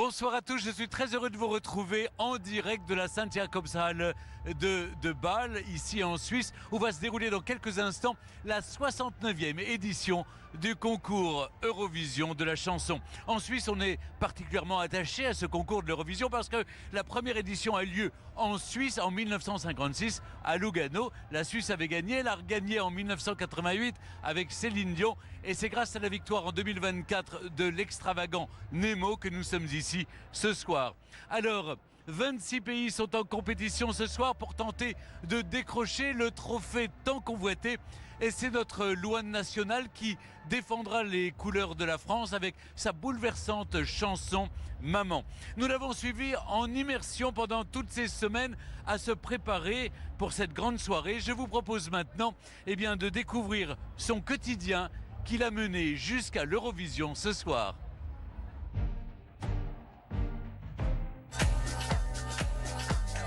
Bonsoir à tous, je suis très heureux de vous retrouver en direct de la Sainte-Jakobshalle de Bâle, ici en Suisse, où va se dérouler dans quelques instants la 69e édition du concours Eurovision de la chanson. En Suisse, on est particulièrement attaché à ce concours de l'Eurovision parce que la première édition a lieu en Suisse en 1956 à Lugano. La Suisse avait gagné, elle a regagné en 1988 avec Céline Dion et c'est grâce à la victoire en 2024 de l'extravagant Nemo que nous sommes ici ce soir. Alors, 26 pays sont en compétition ce soir pour tenter de décrocher le trophée tant convoité. Et c'est notre Louane nationale qui défendra les couleurs de la France avec sa bouleversante chanson Maman. Nous l'avons suivi en immersion pendant toutes ces semaines à se préparer pour cette grande soirée. Je vous propose maintenant de découvrir son quotidien qui l'a mené jusqu'à l'Eurovision ce soir.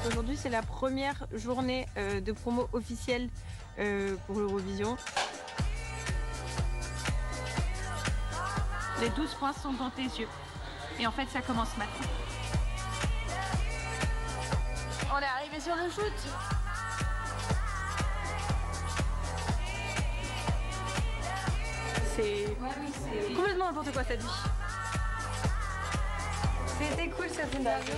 Aujourd'hui, c'est la première journée de promo officielle pour l'Eurovision. Les 12 points sont dans tes yeux. Et en fait, ça commence maintenant. On est arrivé sur le shoot. C'est complètement n'importe quoi cette vie. C'était cool cette interview.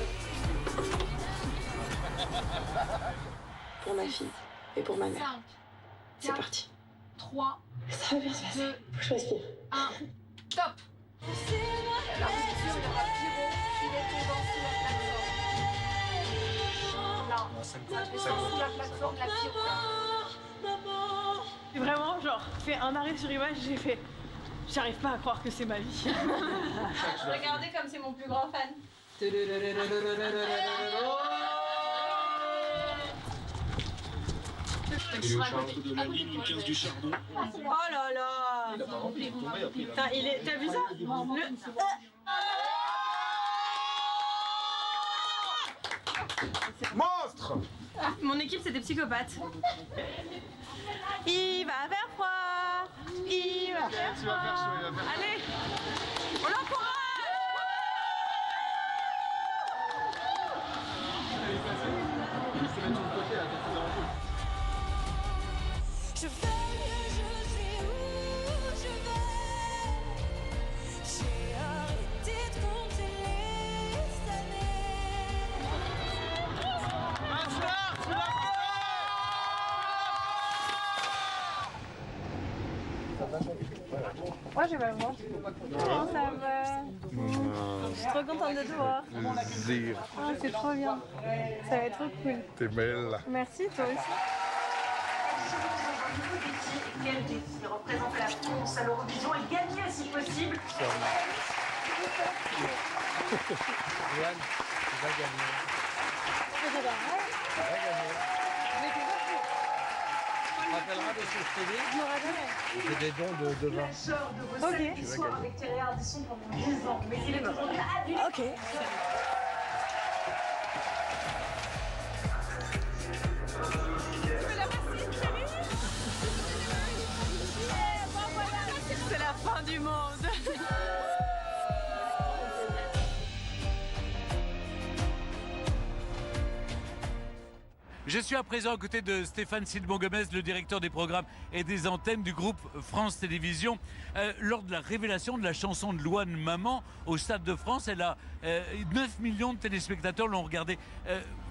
Pour ma fille et pour ma mère. 5, C'est parti. 3, Ça va bien se passer. 2, Faut que je respire. 1, top. La rupture, il y aura Pyro, il est tombant sous la plateforme. Là, sous la plateforme, la Pyro. Vraiment, genre, fait un arrêt sur image, j'ai fait. J'arrive pas à croire que c'est ma vie. Regardez comme c'est mon plus grand fan. Il est au charbon de la ligne 15 du chardon. Oh là là. Putain, t'as vu ça Monstre! Mon équipe, c'est des psychopathes. Il va faire froid. Il va faire froid. Allez, on l'encourage. Je vais, je sais où je vais. J'ai arrêté de compter les années. Moi, j'ai pas le voir. Comment ça va? Je suis trop contente de te voir. Ah, c'est trop bien. Ça va être trop cool. T'es belle. Merci, toi aussi. Quel défi représenter la France à l'Eurovision et gagner si possible. Yann, tu vas gagner. Tu vas gagner. Tu te rappelleras de ce que je t'ai dit? Je me rappelle. J'ai des dons de vin. Sort de vos scènes d'histoire avec Thierry Ardisson pendant 10 ans. Mais il est aujourd'hui adulte. Ok. C'est la fin du monde. Je suis à présent à côté de Stéphane Silbon-Gomez, le directeur des programmes et des antennes du groupe France Télévisions. Lors de la révélation de la chanson de Louane Maman au Stade de France, elle a 9 millions de téléspectateurs l'ont regardé.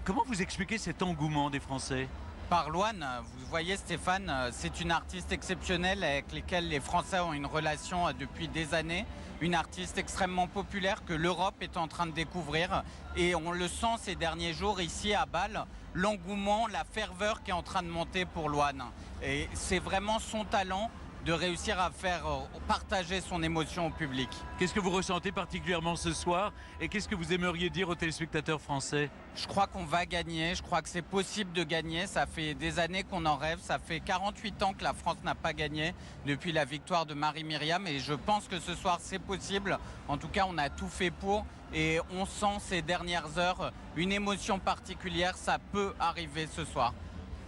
Comment vous expliquez cet engouement des Français ? Par Louane, vous voyez Stéphane, c'est une artiste exceptionnelle avec laquelle les Français ont une relation depuis des années. Une artiste extrêmement populaire que l'Europe est en train de découvrir. Et on le sent ces derniers jours ici à Bâle, l'engouement, la ferveur qui est en train de monter pour Louane. Et c'est vraiment son talent de réussir à faire partager son émotion au public. Qu'est-ce que vous ressentez particulièrement ce soir et qu'est-ce que vous aimeriez dire aux téléspectateurs français? Je crois qu'on va gagner, je crois que c'est possible de gagner, ça fait des années qu'on en rêve, ça fait 48 ans que la France n'a pas gagné depuis la victoire de Marie-Myriam et je pense que ce soir c'est possible, en tout cas on a tout fait pour et on sent ces dernières heures une émotion particulière, ça peut arriver ce soir.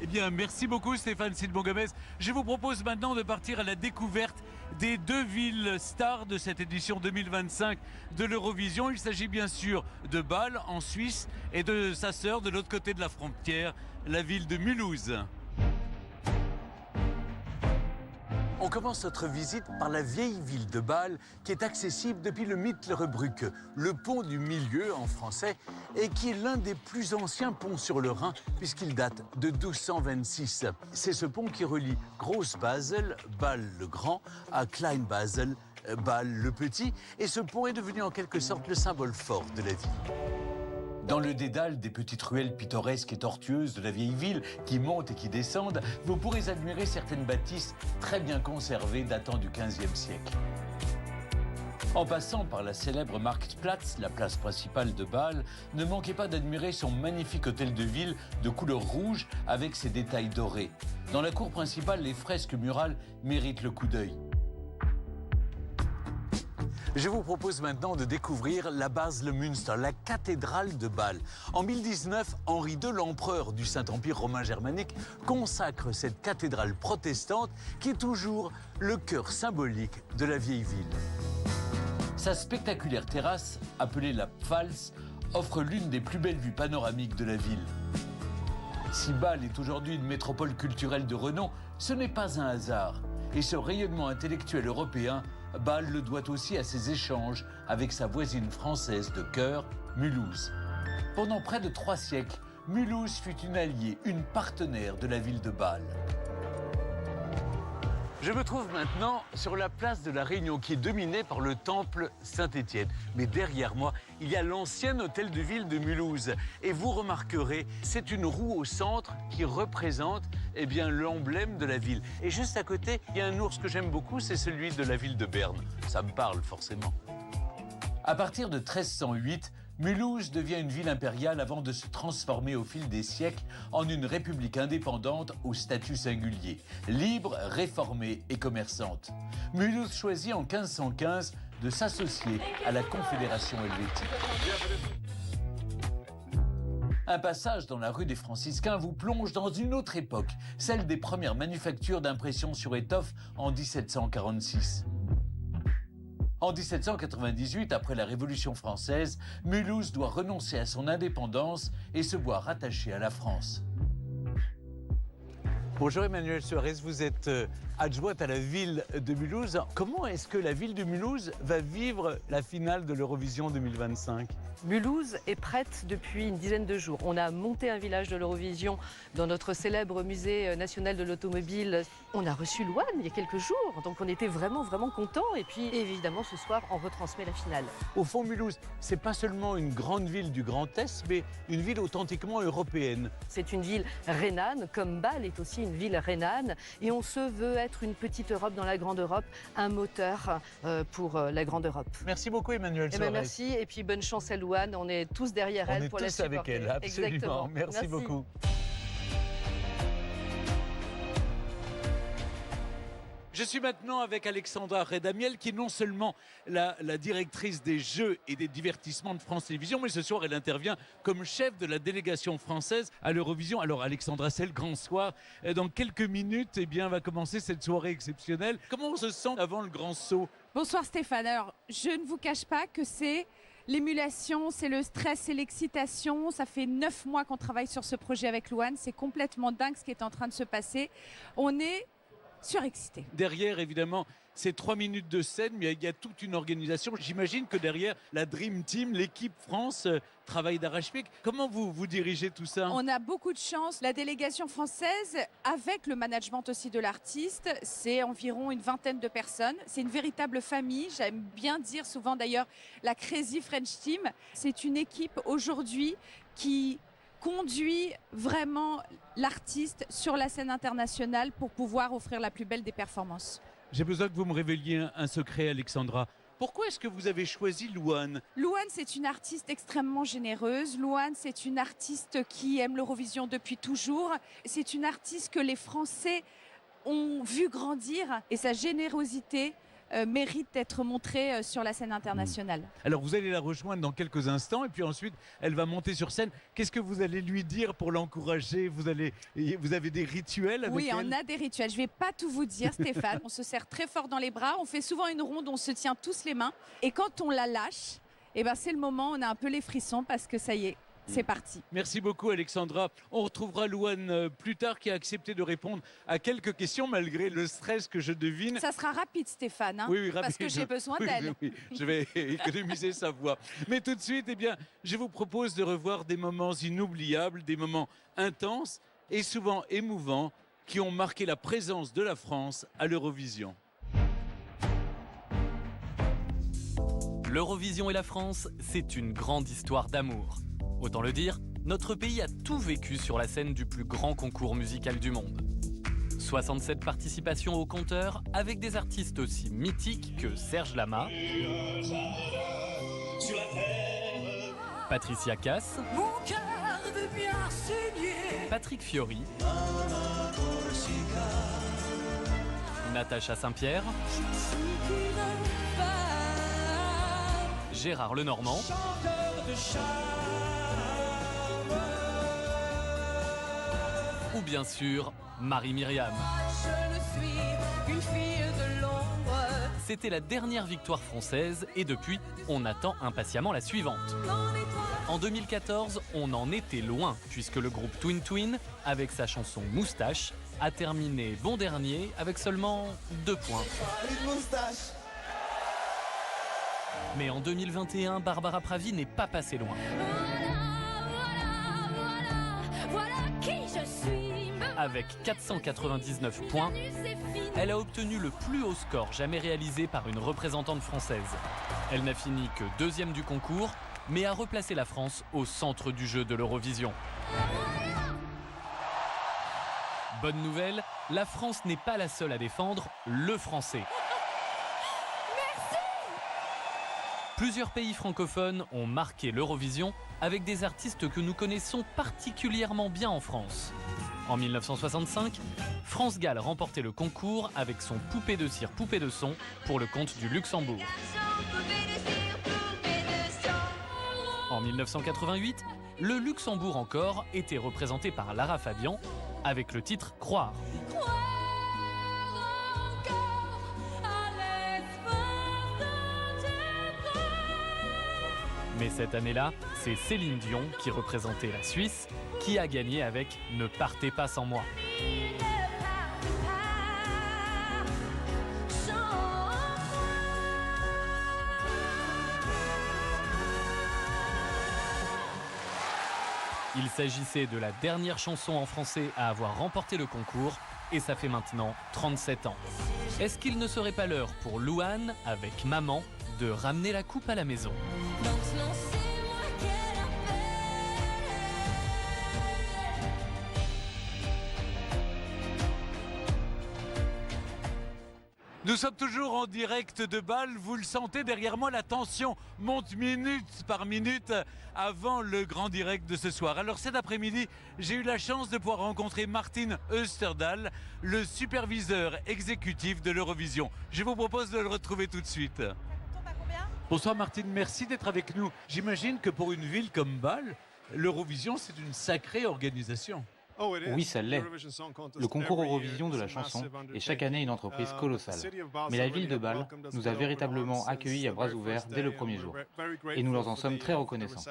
Eh bien, merci beaucoup Stéphane Silbon-Gomez. Je vous propose maintenant de partir à la découverte des deux villes stars de cette édition 2025 de l'Eurovision. Il s'agit bien sûr de Bâle en Suisse et de sa sœur de l'autre côté de la frontière, la ville de Mulhouse. On commence notre visite par la vieille ville de Bâle qui est accessible depuis le Mittlere Brücke, le pont du milieu en français, et qui est l'un des plus anciens ponts sur le Rhin puisqu'il date de 1226. C'est ce pont qui relie Groß-Basel, Bâle le Grand, à Klein-Basel, Bâle le Petit, et ce pont est devenu en quelque sorte le symbole fort de la ville. Dans le dédale des petites ruelles pittoresques et tortueuses de la vieille ville qui montent et qui descendent, vous pourrez admirer certaines bâtisses très bien conservées datant du XVe siècle. En passant par la célèbre Marktplatz, la place principale de Bâle, ne manquez pas d'admirer son magnifique hôtel de ville de couleur rouge avec ses détails dorés. Dans la cour principale, les fresques murales méritent le coup d'œil. Je vous propose maintenant de découvrir la Basler-Münster, la cathédrale de Bâle. En 1019, Henri II, l'empereur du Saint-Empire romain germanique, consacre cette cathédrale protestante qui est toujours le cœur symbolique de la vieille ville. Sa spectaculaire terrasse, appelée la Pfalz, offre l'une des plus belles vues panoramiques de la ville. Si Bâle est aujourd'hui une métropole culturelle de renom, ce n'est pas un hasard. Et ce rayonnement intellectuel européen, Bâle le doit aussi à ses échanges avec sa voisine française de cœur, Mulhouse. Pendant près de 3 siècles, Mulhouse fut une alliée, une partenaire de la ville de Bâle. Je me trouve maintenant sur la place de la Réunion qui est dominée par le temple Saint-Étienne. Mais derrière moi, il y a l'ancien hôtel de ville de Mulhouse. Et vous remarquerez, c'est une roue au centre qui représente l'emblème de la ville. Et juste à côté, il y a un ours que j'aime beaucoup, c'est celui de la ville de Berne. Ça me parle forcément. À partir de 1308, Mulhouse devient une ville impériale avant de se transformer au fil des siècles en une république indépendante au statut singulier, libre, réformée et commerçante. Mulhouse choisit en 1515 de s'associer à la Confédération helvétique. Un passage dans la rue des Franciscains vous plonge dans une autre époque, celle des premières manufactures d'impression sur étoffe en 1746. En 1798, après la Révolution française, Mulhouse doit renoncer à son indépendance et se voir rattaché à la France. Bonjour Emmanuel Suarez, vous êtes adjointe à la ville de Mulhouse. Comment est-ce que la ville de Mulhouse va vivre la finale de l'Eurovision 2025 ? Mulhouse est prête depuis une dizaine de jours. On a monté un village de l'Eurovision dans notre célèbre musée national de l'automobile. On a reçu Louane il y a quelques jours, donc on était vraiment contents. Et puis évidemment ce soir on retransmet la finale. Au fond, Mulhouse, c'est pas seulement une grande ville du Grand Est, mais une ville authentiquement européenne. C'est une ville rhénane, comme Bâle est aussi une ville rhénane. Et on se veut être une petite Europe dans la grande Europe, un moteur pour la grande Europe. Merci beaucoup Emmanuel Suarez. Merci et puis bonne chance à Louane. On est tous derrière elle pour la supporter. On est tous avec elle, absolument. Exactement. Merci beaucoup. Je suis maintenant avec Alexandra Redamiel, qui est non seulement la directrice des jeux et des divertissements de France Télévisions, mais ce soir, elle intervient comme chef de la délégation française à l'Eurovision. Alors, Alexandra, c'est le grand soir. Dans quelques minutes, va commencer cette soirée exceptionnelle. Comment on se sent avant le grand saut ? Bonsoir Stéphane. Alors, je ne vous cache pas que c'est l'émulation, c'est le stress, c'est l'excitation. Ça fait 9 mois qu'on travaille sur ce projet avec Louane. C'est complètement dingue ce qui est en train de se passer. On est surexcité. Derrière, évidemment, c'est 3 minutes de scène, mais il y a toute une organisation. J'imagine que derrière, la Dream Team, l'équipe France, travaille d'arrache-pied. Comment vous dirigez tout ça ? On a beaucoup de chance. La délégation française, avec le management aussi de l'artiste, c'est environ une 20aine de personnes. C'est une véritable famille. J'aime bien dire souvent d'ailleurs la Crazy French Team. C'est une équipe aujourd'hui qui conduit vraiment l'artiste sur la scène internationale pour pouvoir offrir la plus belle des performances. J'ai besoin que vous me révéliez un secret, Alexandra. Pourquoi est-ce que vous avez choisi Louane ? Louane, c'est une artiste extrêmement généreuse. Louane, c'est une artiste qui aime l'Eurovision depuis toujours. C'est une artiste que les Français ont vu grandir et sa générosité mérite d'être montrée sur la scène internationale. Alors vous allez la rejoindre dans quelques instants et puis ensuite elle va monter sur scène. Qu'est-ce que vous allez lui dire pour l'encourager? Vous avez des rituels avec Oui, elle? on a des rituels. Je ne vais pas tout vous dire, Stéphane. On se serre très fort dans les bras. On fait souvent une ronde, on se tient tous les mains. Et quand on la lâche, eh ben, c'est le moment, on a un peu les frissons parce que ça y est, c'est parti. Merci beaucoup Alexandra. On retrouvera Louane plus tard qui a accepté de répondre à quelques questions malgré le stress que je devine. Ça sera rapide Stéphane, hein, Oui, rapide. parce que j'ai besoin Oui, d'elle. oui, je vais économiser sa voix. Mais tout de suite, eh bien, je vous propose de revoir des moments inoubliables, des moments intenses et souvent émouvants qui ont marqué la présence de la France à l'Eurovision. L'Eurovision et la France, c'est une grande histoire d'amour. Autant le dire, notre pays a tout vécu sur la scène du plus grand concours musical du monde. 67 participations au compteur avec des artistes aussi mythiques que Serge Lama, Patricia Cass, Patrick Fiori, Natacha Saint-Pierre, Gérard Lenormand, ou bien sûr Marie-Myriam. C'était la dernière victoire française et depuis, on attend impatiemment la suivante. En 2014, on en était loin puisque le groupe Twin Twin, avec sa chanson Moustache, a terminé bon dernier avec seulement 2 points. Mais en 2021, Barbara Pravi n'est pas passée loin. Avec 499 points, elle a obtenu le plus haut score jamais réalisé par une représentante française. Elle n'a fini que 2e du concours, mais a replacé la France au centre du jeu de l'Eurovision. Bonne nouvelle, la France n'est pas la seule à défendre le français. Plusieurs pays francophones ont marqué l'Eurovision avec des artistes que nous connaissons particulièrement bien en France. En 1965, France Gall remportait le concours avec son Poupée de cire, poupée de son pour le compte du Luxembourg. En 1988, le Luxembourg encore était représenté par Lara Fabian avec le titre Croire. Mais cette année-là, c'est Céline Dion qui représentait la Suisse, qui a gagné avec Ne partez pas sans moi. Il s'agissait de la dernière chanson en français à avoir remporté le concours, et ça fait maintenant 37 ans. Est-ce qu'il ne serait pas l'heure pour Louane, avec Maman, de ramener la coupe à la maison? Nous sommes toujours en direct de Bâle, vous le sentez derrière moi, la tension monte minute par minute avant le grand direct de ce soir. Alors cet après-midi, j'ai eu la chance de pouvoir rencontrer Martin Österdahl, le superviseur exécutif de l'Eurovision. Je vous propose de le retrouver tout de suite. Bonsoir Martin, merci d'être avec nous. J'imagine que pour une ville comme Bâle, l'Eurovision c'est une sacrée organisation. Oui, ça l'est. Le concours Eurovision de la chanson est chaque année une entreprise colossale. Mais la ville de Bâle nous a véritablement accueillis à bras ouverts dès le premier jour. Et nous leur en sommes très reconnaissants.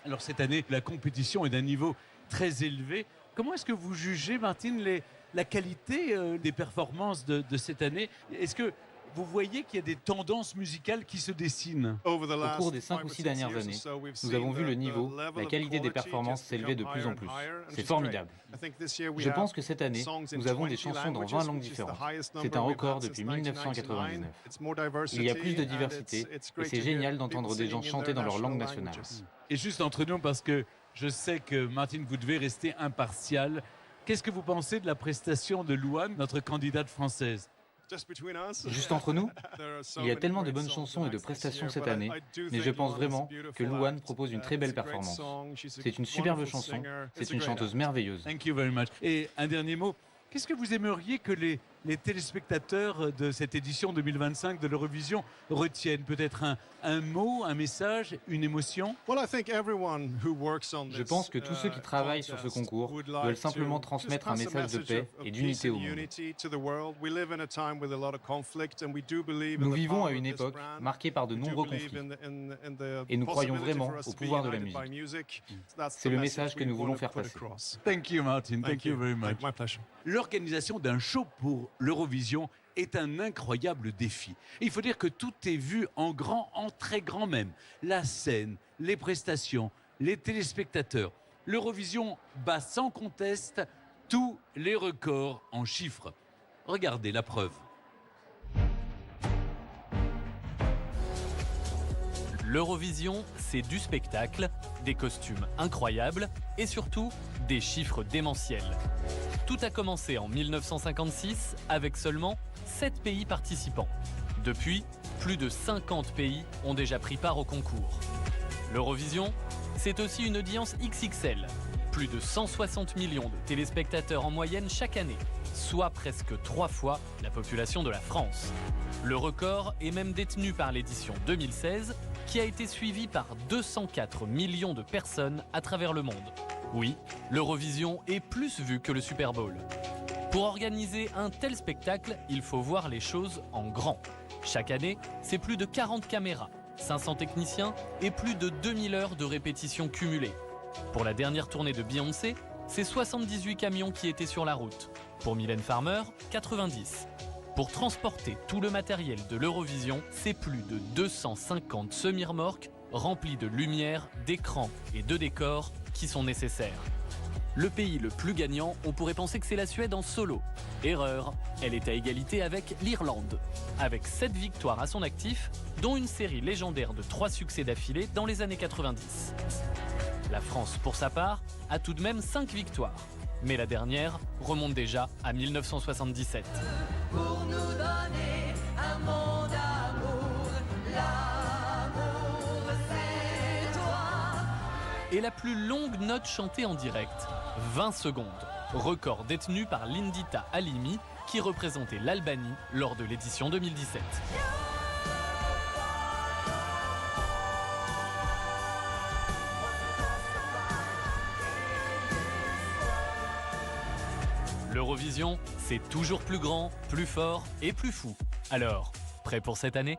Alors cette année, la compétition est d'un niveau très élevé. Comment est-ce que vous jugez, Martine, la qualité des performances de cette année? Est-ce que vous voyez qu'il y a des tendances musicales qui se dessinent? Au cours des 5 ou 6 dernières années, nous avons vu le niveau, la qualité des performances s'élever de plus en plus. C'est formidable. Je pense que cette année, nous avons des chansons dans 20 langues différentes. C'est un record depuis 1999. Il y a plus de diversité et c'est génial d'entendre des gens chanter dans leur langue nationale. Et juste entre nous, parce que je sais que Martine, vous devez rester impartial, qu'est-ce que vous pensez de la prestation de Louane, notre candidate française? Juste entre nous, il y a tellement de bonnes chansons et de prestations cette année, mais je pense vraiment que Louane propose une très belle performance. C'est une superbe chanson, c'est une chanteuse merveilleuse. Thank you very much. Et un dernier mot, qu'est-ce que vous aimeriez que les téléspectateurs de cette édition 2025 de l'Eurovision retiennent? Peut-être un mot, un message, une émotion? Je pense que tous ceux qui travaillent sur ce concours veulent simplement transmettre un message de paix et d'unité au monde. Nous vivons à une époque marquée par de nombreux conflits et nous croyons vraiment au pouvoir de la musique. C'est le message que nous voulons faire passer. Thank you, Martin. Thank you very much. My pleasure. L'organisation d'un show pour l'Eurovision est un incroyable défi. Il faut dire que tout est vu en grand, en très grand même. La scène, les prestations, les téléspectateurs. L'Eurovision bat sans conteste tous les records en chiffres. Regardez la preuve. L'Eurovision, c'est du spectacle, des costumes incroyables et surtout des chiffres démentiels. Tout a commencé en 1956 avec seulement 7 pays participants. Depuis, plus de 50 pays ont déjà pris part au concours. L'Eurovision, c'est aussi une audience XXL. Plus de 160 millions de téléspectateurs en moyenne chaque année, soit presque 3 fois la population de la France. Le record est même détenu par l'édition 2016, qui a été suivi par 204 millions de personnes à travers le monde. Oui, l'Eurovision est plus vue que le Super Bowl. Pour organiser un tel spectacle, il faut voir les choses en grand. Chaque année, c'est plus de 40 caméras, 500 techniciens et plus de 2000 heures de répétition cumulées. Pour la dernière tournée de Beyoncé, c'est 78 camions qui étaient sur la route. Pour Mylène Farmer, 90. Pour transporter tout le matériel de l'Eurovision, c'est plus de 250 semi-remorques remplis de lumière, d'écrans et de décors qui sont nécessaires. Le pays le plus gagnant, on pourrait penser que c'est la Suède en solo. Erreur, elle est à égalité avec l'Irlande, avec 7 victoires à son actif, dont une série légendaire de 3 succès d'affilée dans les années 90. La France, pour sa part, a tout de même 5 victoires. Mais la dernière remonte déjà à 1977. Pour nous donner un monde d'amour, l'amour c'est toi. Et la plus longue note chantée en direct, 20 secondes. Record détenu par Lindita Halimi, qui représentait l'Albanie lors de l'édition 2017. L'Eurovision, c'est toujours plus grand, plus fort et plus fou. Alors, prêt pour cette année ?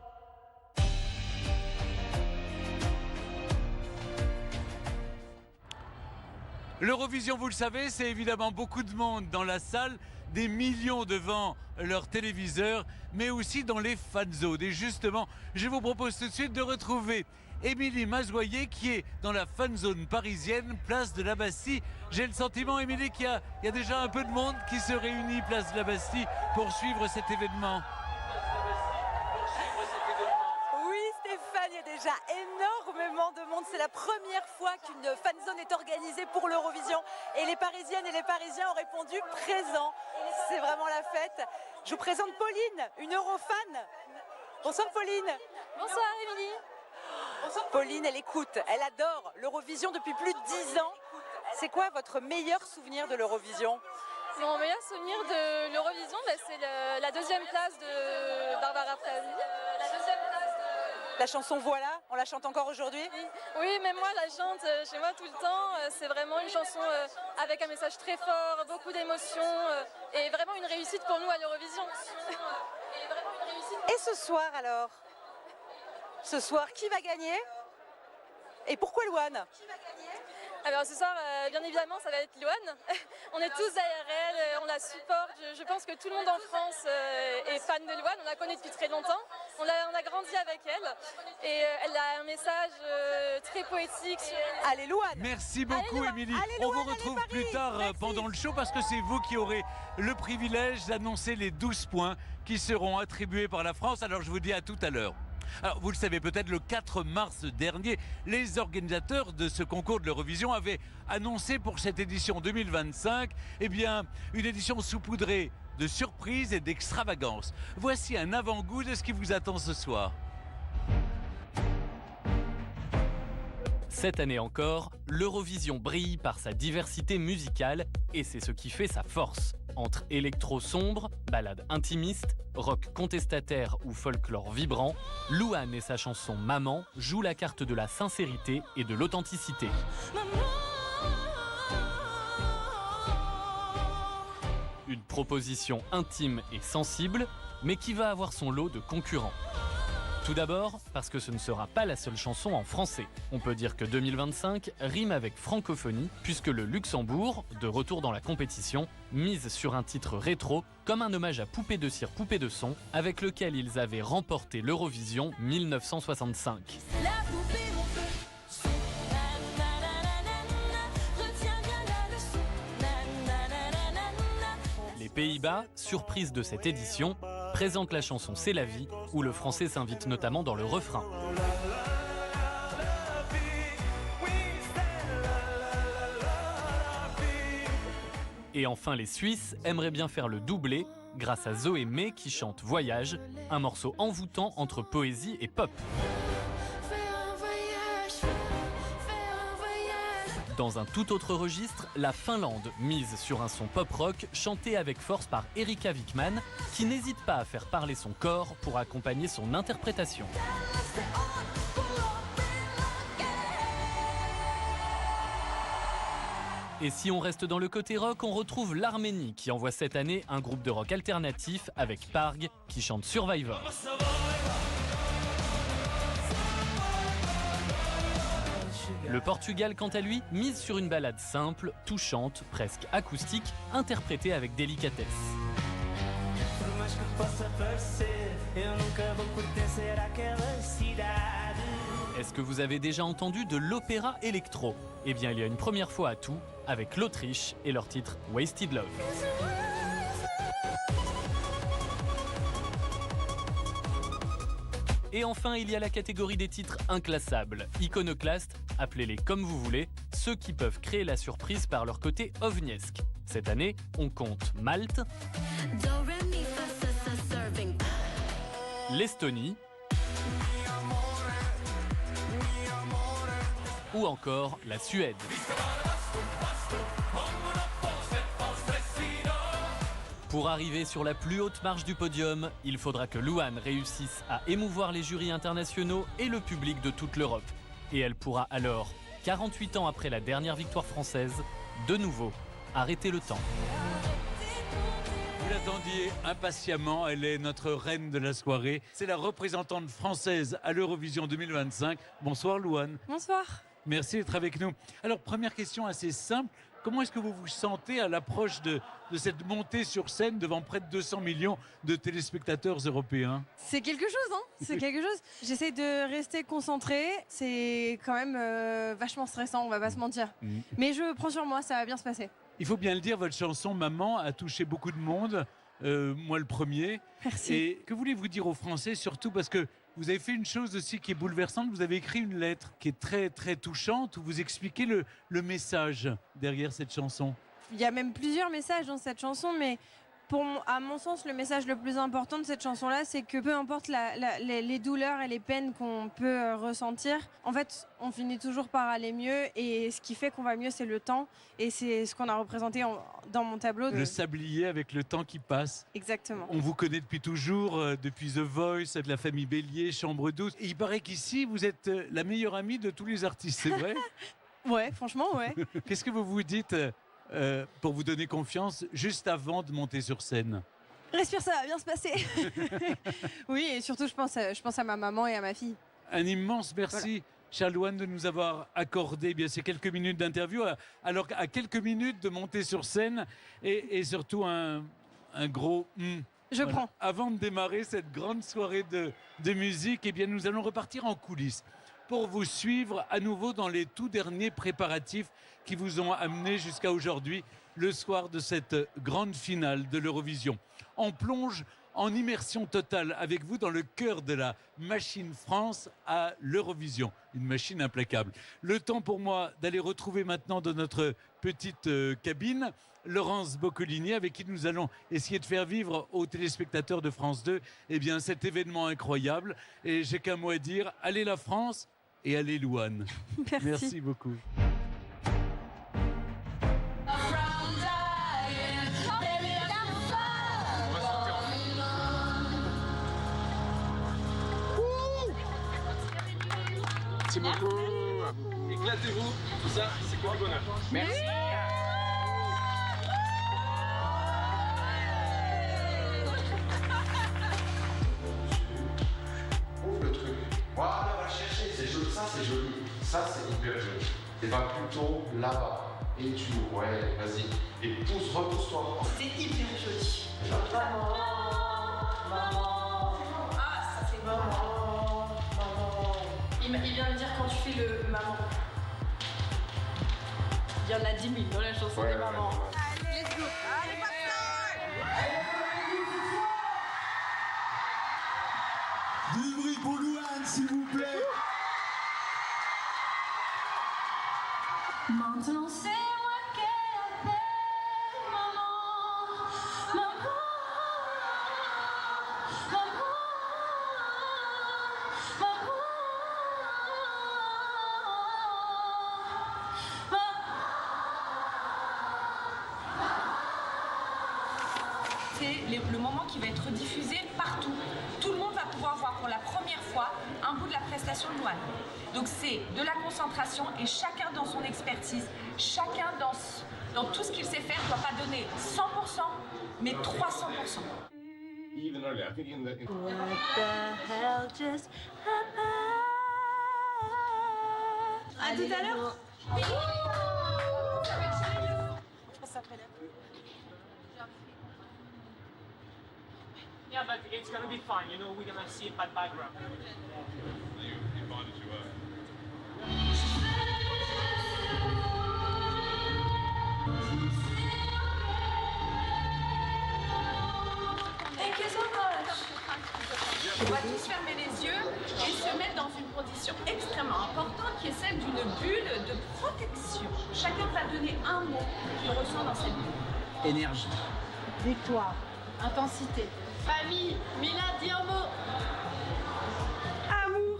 L'Eurovision, vous le savez, c'est évidemment beaucoup de monde dans la salle, des millions devant leur téléviseur, mais aussi dans les fan zones. Et justement, je vous propose tout de suite de retrouver Émilie Mazoyer qui est dans la fan zone parisienne, place de la Bastille. J'ai le sentiment, Émilie, qu'il y a déjà un peu de monde qui se réunit place de la Bastille pour suivre cet événement. Oui, Stéphane, il y a déjà énormément de monde. C'est la première fois qu'une fan zone est organisée pour l'Eurovision. Et les Parisiennes et les Parisiens ont répondu présent. C'est vraiment la fête. Je vous présente Pauline, une Eurofan. Bonsoir Pauline. Bonsoir Émilie. Pauline, elle écoute, elle adore l'Eurovision depuis plus de 10 ans. C'est quoi votre meilleur souvenir de l'Eurovision? Mon meilleur souvenir de l'Eurovision, c'est la deuxième place de Barbara Pravi. La chanson Voilà, on la chante encore aujourd'hui? Oui, même moi, je la chante chez moi tout le temps. C'est vraiment une chanson avec un message très fort, beaucoup d'émotions et vraiment une réussite pour nous à l'Eurovision. Et ce soir alors? Ce soir, qui va gagner? Et pourquoi Louane? Alors ce soir, bien évidemment, ça va être Louane. On est tous derrière elle, on la supporte. Je pense que tout le monde en France est fan de Louane. On la connaît depuis très longtemps. On a grandi avec elle. Et elle a un message très poétique. Allez Louane! Merci beaucoup Émilie. On vous retrouve plus tard pendant le show parce que c'est vous qui aurez le privilège d'annoncer les 12 points qui seront attribués par la France. Alors je vous dis à tout à l'heure. Alors, vous le savez peut-être, le 4 mars dernier, les organisateurs de ce concours de l'Eurovision avaient annoncé pour cette édition 2025, une édition saupoudrée de surprises et d'extravagances. Voici un avant-goût de ce qui vous attend ce soir. Cette année encore, l'Eurovision brille par sa diversité musicale et c'est ce qui fait sa force. Entre électro sombre, ballade intimiste, rock contestataire ou folklore vibrant, Louane et sa chanson Maman jouent la carte de la sincérité et de l'authenticité. Une proposition intime et sensible, mais qui va avoir son lot de concurrents. Tout d'abord, parce que ce ne sera pas la seule chanson en français. On peut dire que 2025 rime avec francophonie, puisque le Luxembourg, de retour dans la compétition, mise sur un titre rétro, comme un hommage à Poupée de cire, Poupée de son, avec lequel ils avaient remporté l'Eurovision 1965. Les Pays-Bas, surprise de cette édition, présentent la chanson C'est la vie, où le français s'invite notamment dans le refrain. Et enfin, les Suisses aimeraient bien faire le doublé grâce à Zoé May qui chante Voyage, un morceau envoûtant entre poésie et pop. Dans un tout autre registre, la Finlande mise sur un son pop-rock chanté avec force par Erika Wikman, qui n'hésite pas à faire parler son corps pour accompagner son interprétation. Et si on reste dans le côté rock, on retrouve l'Arménie qui envoie cette année un groupe de rock alternatif avec Parg qui chante Survivor. Le Portugal, quant à lui, mise sur une ballade simple, touchante, presque acoustique, interprétée avec délicatesse. Est-ce que vous avez déjà entendu de l'opéra électro? Eh bien, il y a une première fois à tout, avec l'Autriche et leur titre Wasted Love. Et enfin, il y a la catégorie des titres inclassables, iconoclastes, appelez-les comme vous voulez, ceux qui peuvent créer la surprise par leur côté ovniesque. Cette année, on compte Malte, l'Estonie ou encore la Suède. Pour arriver sur la plus haute marche du podium, il faudra que Louane réussisse à émouvoir les jurys internationaux et le public de toute l'Europe. Et elle pourra alors, 48 ans après la dernière victoire française, de nouveau arrêter le temps. Vous l'attendiez impatiemment, elle est notre reine de la soirée. C'est la représentante française à l'Eurovision 2025. Bonsoir Louane. Bonsoir. Merci d'être avec nous. Alors, première question assez simple. Comment est-ce que vous vous sentez à l'approche de cette montée sur scène devant près de 200 millions de téléspectateurs européens? C'est quelque chose, hein. C'est quelque chose. J'essaie de rester concentrée. C'est quand même vachement stressant, on va pas se mentir. Mais je prends sur moi, ça va bien se passer. Il faut bien le dire, votre chanson « Maman » a touché beaucoup de monde. Moi le premier. Merci. Et que voulez-vous dire aux Français, surtout parce que vous avez fait une chose aussi qui est bouleversante, vous avez écrit une lettre qui est très très touchante où vous expliquez le message derrière cette chanson. Il y a même plusieurs messages dans cette chanson, mais à mon sens, le message le plus important de cette chanson-là, c'est que peu importe les douleurs et les peines qu'on peut ressentir, en fait, on finit toujours par aller mieux et ce qui fait qu'on va mieux, c'est le temps et c'est ce qu'on a représenté dans mon tableau. Le sablier avec le temps qui passe. Exactement. On vous connaît depuis toujours, depuis The Voice, de la famille Bélier, Chambre 12. Et il paraît qu'ici, vous êtes la meilleure amie de tous les artistes, c'est vrai? Ouais, franchement, ouais. Qu'est-ce que vous vous dites pour vous donner confiance juste avant de monter sur scène? Respire, ça va bien se passer. Oui, et surtout, je pense à ma maman et à ma fille. Un immense merci, chère Louane, de nous avoir accordé ces quelques minutes d'interview, alors à quelques minutes de monter sur scène et surtout un gros Je prends. Avant de démarrer cette grande soirée de musique, eh bien, nous allons repartir en coulisses pour vous suivre à nouveau dans les tout derniers préparatifs qui vous ont amené jusqu'à aujourd'hui, le soir de cette grande finale de l'Eurovision. On plonge en immersion totale avec vous dans le cœur de la machine France à l'Eurovision. Une machine implacable. Le temps pour moi d'aller retrouver maintenant dans notre petite cabine Laurence Boccolini, avec qui nous allons essayer de faire vivre aux téléspectateurs de France 2 cet événement incroyable. Et j'ai qu'un mot à dire, allez la France et allez Louane. Merci beaucoup. Merci beaucoup. Éclatez-vous, tout ça, c'est que du bonheur. Merci. Ouvre le truc. Voilà, va chercher, c'est joli, ça c'est joli. Ça c'est hyper joli. Et va plutôt là-bas. Et tu ouvres, ouais, vas-y. Et pousse, repousse-toi. C'est hyper joli. Maman, maman. Ah, ça c'est Maman, maman. Il vient de dire quand tu fais le maman. Il y en a 10 000 dans la chanson des mamans. Allez, let's go. Allez, Du bruit pour Louane, s'il vous plaît. Maintenant c'est moi qu'elle appelle maman, maman, maman, C'est le moment qui va être diffusé partout. Tout le monde va pouvoir voir pour la première fois un bout de la prestation de Louane. Donc c'est de la concentration et chacun dans son expertise, chacun dans tout ce qu'il sait faire ne doit pas donner 100%, mais 300%. Even earlier, I think in the... What the hell just happened? À tout à l'heure. Yeah, but it's gonna be fine. You know, we're gonna see it by background. You invited you earlier. Thank you so much. On va tous fermer les yeux et se mettre dans une condition extrêmement importante qui est celle d'une bulle de protection. Chacun va donner un mot qu'il ressent dans cette bulle. Énergie. Victoire. Intensité. Famille. Mila, dis un mot. Amour.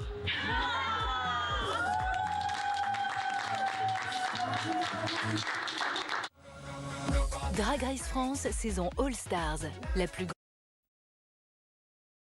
Drag Race France, saison All Stars. La plus